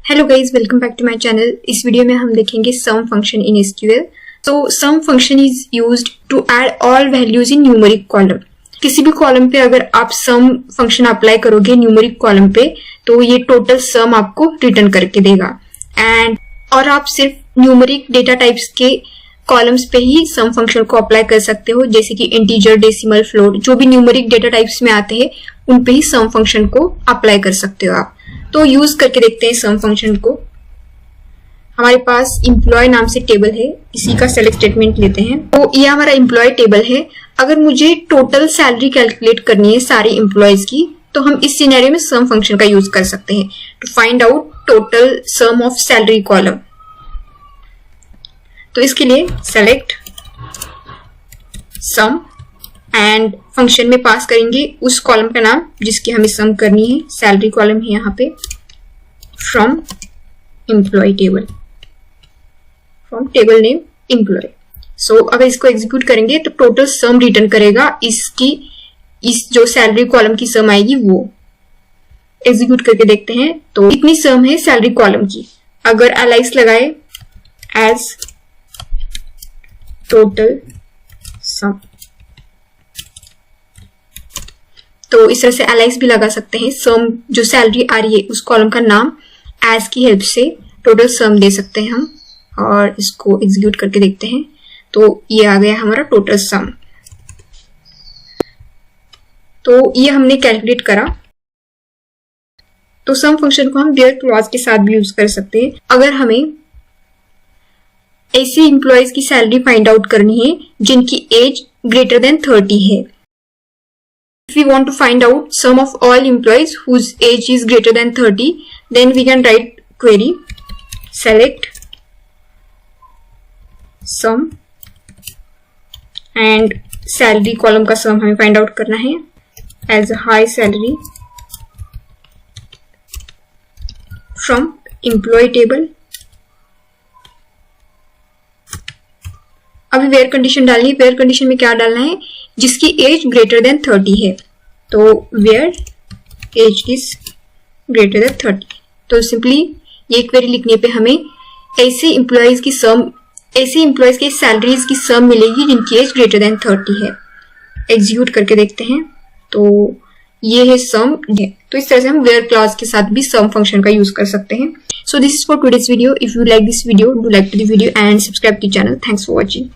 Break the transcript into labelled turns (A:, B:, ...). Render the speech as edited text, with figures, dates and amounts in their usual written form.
A: Hello guys, welcome back to my channel. इस video में हम देखेंगे सम फंक्शन इन एसक्यूएल। तो sum function is used to add all values in numeric column. किसी भी column पे अगर आप सम फंक्शन अप्लाई करोगे न्यूमेरिक कॉलम पे तो ये टोटल सम आपको रिटर्न करके देगा। और आप सिर्फ न्यूमेरिक डेटा टाइप्स के कॉलम्स पे ही सम फंक्शन को अप्लाई कर सकते हो, जैसे कि इंटीजर, डेसिमल, फ्लोट, जो भी न्यूमेरिक डेटा टाइप्स में आते हैं उन पे ही सम फंक्शन को अप्लाई कर सकते हो आप। तो यूज करके देखते हैं सम फंक्शन को। हमारे पास एम्प्लॉय नाम से टेबल है, इसी का सेलेक्ट स्टेटमेंट लेते हैं। तो ये हमारा एम्प्लॉय टेबल है। अगर मुझे टोटल सैलरी कैलकुलेट करनी है सारे एम्प्लॉयज की, तो हम इस सिनेरियो में सम फंक्शन का यूज कर सकते हैं to find out total sum of salary column. तो इसके लिए सेलेक्ट सम एंड फंक्शन में पास करेंगे उस कॉलम का नाम जिसकी हमें सम करनी है। सैलरी कॉलम है यहाँ पे, from employee table, from table name employee. So अगर इसको एग्जीक्यूट करेंगे तो टोटल सम रिटर्न करेगा। इस जो सैलरी कॉलम की सम आएगी वो एग्जीक्यूट करके देखते हैं। तो इतनी सम है सैलरी कॉलम की। अगर एलाइस लगाए एज टोटल सम, तो इस तरह से एलाइस भी लगा सकते हैं। सम जो सैलरी आ रही है उस कॉलम का नाम एज की हेल्प से टोटल सम दे सकते हैं हम, और इसको एग्जीक्यूट करके देखते हैं। तो ये आ गया हमारा टोटल सम। तो ये हमने कैलकुलेट करा। तो सम फंक्शन को हम वेयर क्लॉज के साथ भी यूज कर सकते हैं। अगर हमें ऐसे एम्प्लॉयज की सैलरी फाइंड आउट करनी है जिनकी एज ग्रेटर देन 30 है। If we want to find out sum of all employees whose age is greater than 30, then we can write query select sum and salary column का sum हमें find out करना है as a high salary from employee table। अभी where condition डालनी है। Where condition में क्या डालना है? जिसकी एज ग्रेटर देन 30 है। तो where age is greater than 30। तो सिंपली ये क्वेरी लिखने पे हमें ऐसे एम्प्लॉयज की सैलरीज की सम मिलेगी जिनकी एज ग्रेटर देन 30 है। एग्जीक्यूट करके देखते हैं। तो ये है सम है। तो इस तरह से हम वेयर क्लॉज के साथ भी सम फंक्शन का यूज कर सकते हैं। So this is for today's video. If you like this video, do like to the video and subscribe to the channel. Thanks for watching.